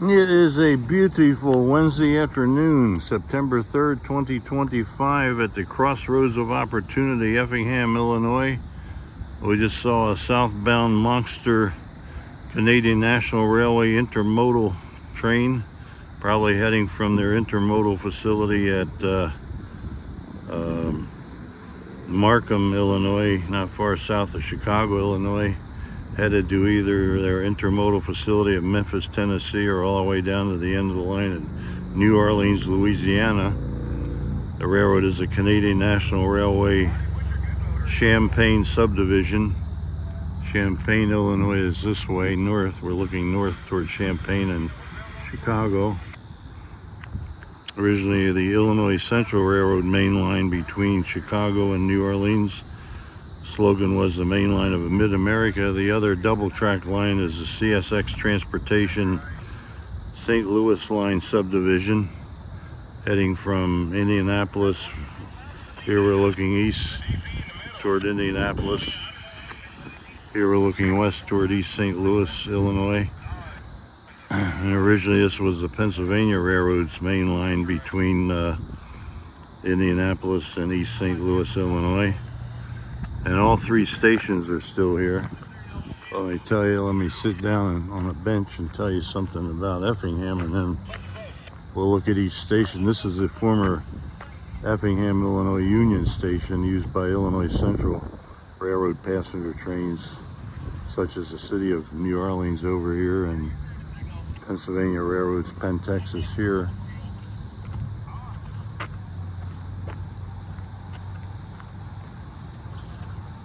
It is a beautiful Wednesday afternoon, September 3rd, 2025 at the Crossroads of Opportunity, Effingham, Illinois. We just saw a southbound monster Canadian National Railway intermodal train, probably heading from their intermodal facility at Markham, Illinois, not far south of Chicago, Illinois, headed to either their intermodal facility at Memphis, Tennessee, or all the way down to the end of the line in New Orleans, Louisiana. The railroad is a Canadian National Railway Champaign Subdivision. Champaign, Illinois is this way, north. We're looking north towards Champaign and Chicago. Originally the Illinois Central Railroad main line between Chicago and New Orleans. Slogan was the main line of Mid-America. The other double-track line is the CSX Transportation St. Louis Line Subdivision, heading from Indianapolis. Here we're looking east toward Indianapolis. Here we're looking west toward East St. Louis, Illinois. And originally this was the Pennsylvania Railroad's main line between Indianapolis and East St. Louis, Illinois. And all three stations are still here. Let me tell you, let me sit down on a bench and tell you something about Effingham, and then we'll look at each station. This is the former Effingham, Illinois Union Station used by Illinois Central Railroad passenger trains, such as the city of New Orleans over here and Pennsylvania Railroad's Penn, Texas here.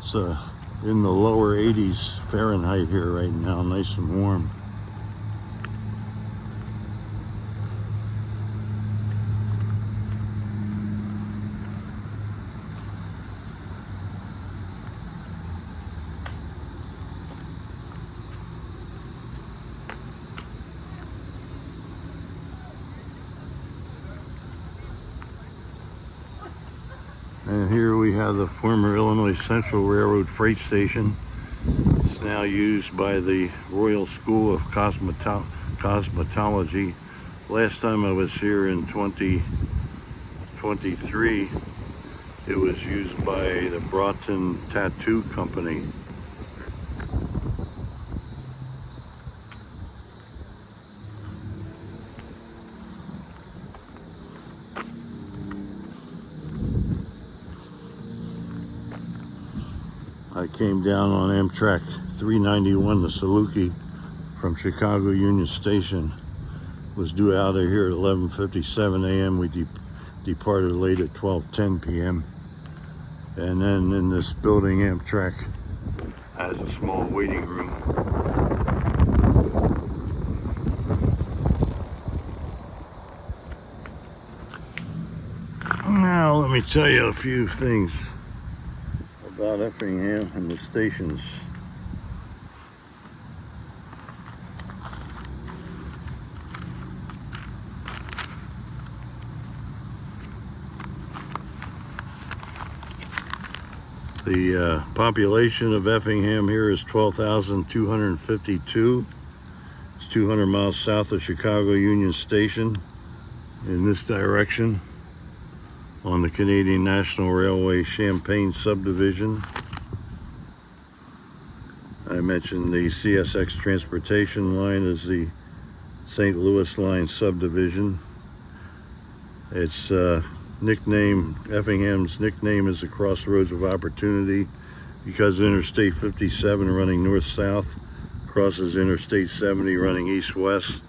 It's in the lower 80s Fahrenheit here right now, nice and warm. And here we have the former Illinois Central Railroad freight station. It's now used by the Royal School of Cosmetology. Last time I was here in 2023, it was used by the Broughton Tattoo Company. I came down on Amtrak 391 to Saluki from Chicago Union Station. Was due out of here at 11:57 a.m. We departed late at 12:10 p.m. And then in this building, Amtrak has a small waiting room. Now let me tell you a few things about Effingham and the stations. The population of Effingham here is 12,252. It's 200 miles south of Chicago Union Station in this direction, on the Canadian National Railway Champaign Subdivision. I mentioned the CSX Transportation Line is the St. Louis Line Subdivision. Its nickname, Effingham's nickname, is the Crossroads of Opportunity because Interstate 57 running north-south crosses Interstate 70 running east-west,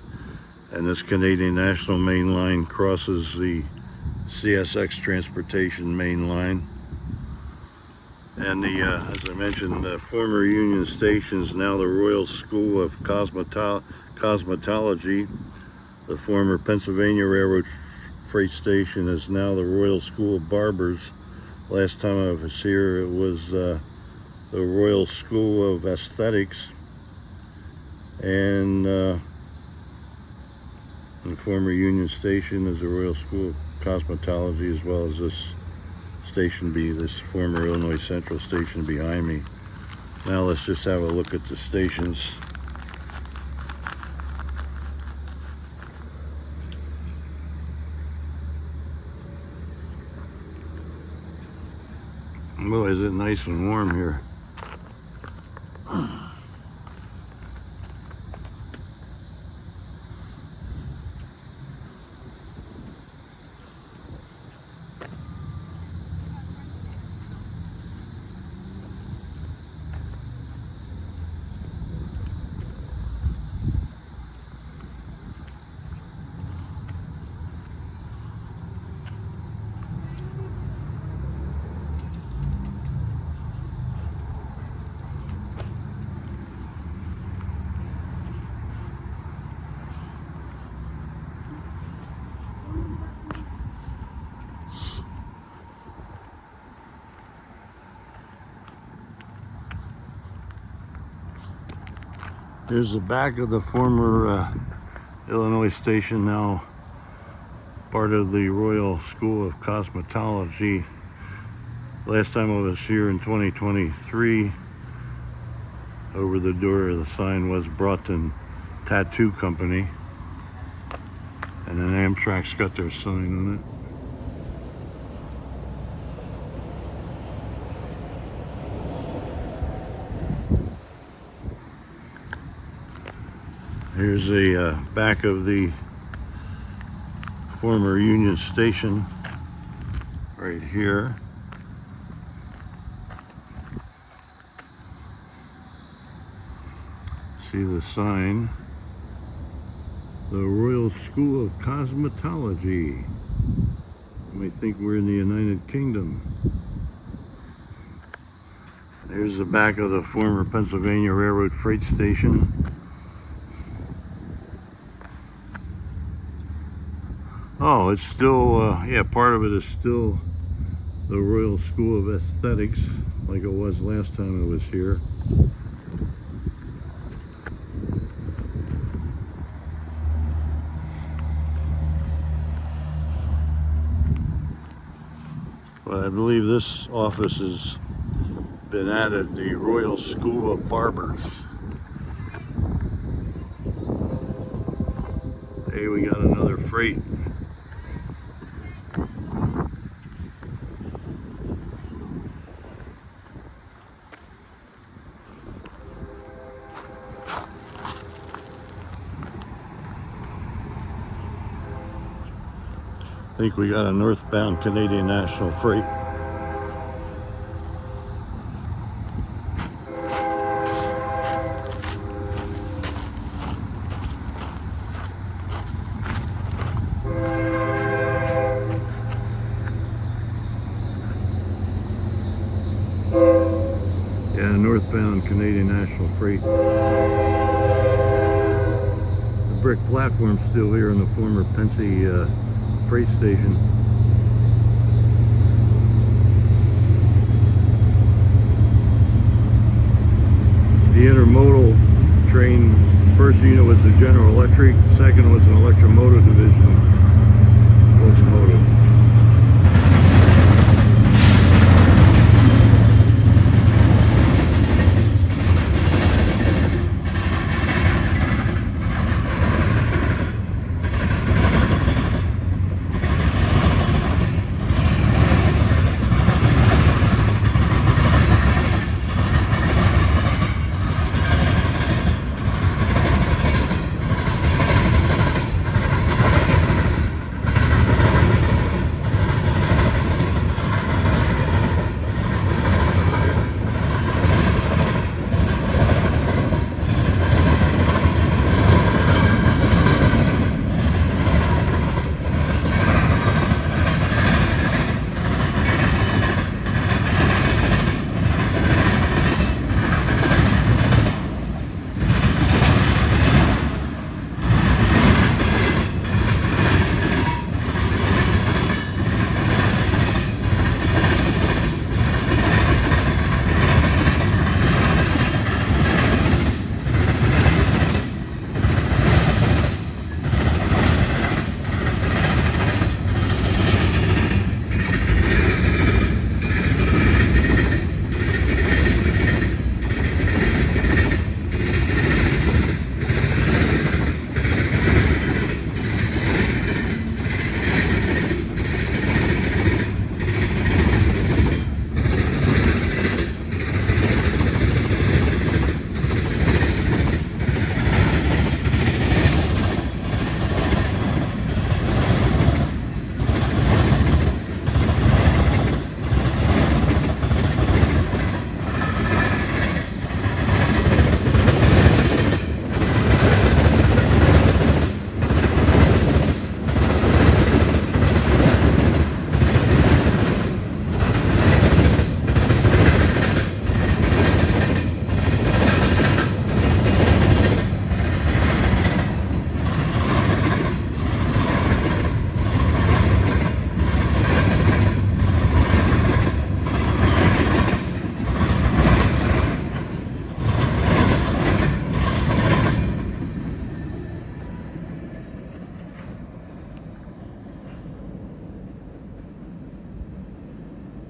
and this Canadian National Main Line crosses the CSX Transportation main line. And the, as I mentioned, the former Union Station is now the Royal School of Cosmetology. The former Pennsylvania Railroad freight station is now the Royal School of Barbers. Last time I was here, it was the Royal School of Aesthetics. And the former Union Station is the Royal School of Cosmetology, as well as this station, this former Illinois Central station behind me. Now let's just have a look at the stations. Boy, is it nice and warm here. Here's the back of the former Illinois station, now part of the Royal School of Cosmetology. Last time I was here in 2023, over the door of the sign was Broughton Tattoo Company, and then Amtrak's got their sign on it. Here's the back of the former Union Station right here. See the sign, the Royal School of Cosmetology. You may think we're in the United Kingdom. There's the back of the former Pennsylvania Railroad Freight Station. Oh, it's still, yeah, part of it is still the Royal School of Aesthetics, like it was last time I was here. But I believe this office has been added, the Royal School of Barbers. Hey, we got another freight. I think we got a northbound Canadian National Freight. Yeah, northbound Canadian National Freight. The brick platform's still here in the former Pensy freight station. The intermodal train, first unit was the General Electric, second was an electromotive division locomotive.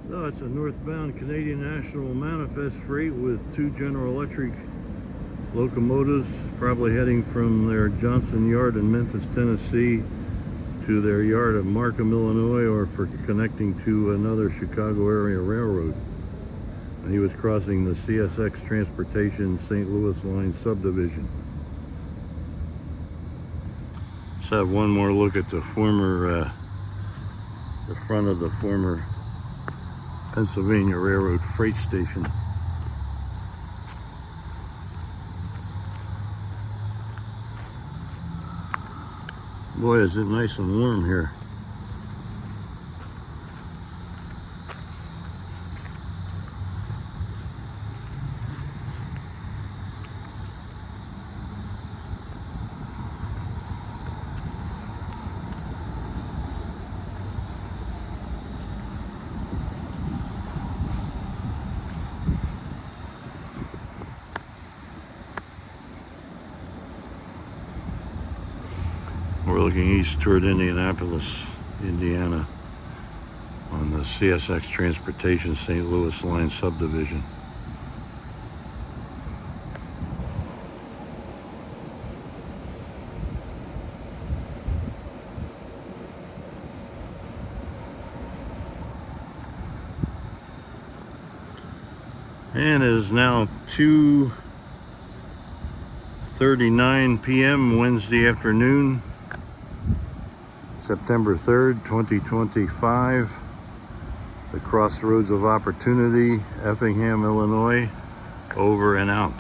So it's a northbound Canadian National Manifest freight with 2 General Electric locomotives, probably heading from their Johnson yard in Memphis, Tennessee to their yard at Markham, Illinois, or for connecting to another Chicago area railroad. And he was crossing the CSX Transportation St. Louis line subdivision. Let's have one more look at the former, the front of the former Pennsylvania Railroad freight station. Boy, is it nice and warm here. We're looking east toward Indianapolis, Indiana, on the CSX Transportation St. Louis line subdivision. And it is now 2:39 p.m. Wednesday afternoon, September 3rd, 2025. The Crossroads of Opportunity, Effingham, Illinois, over and out.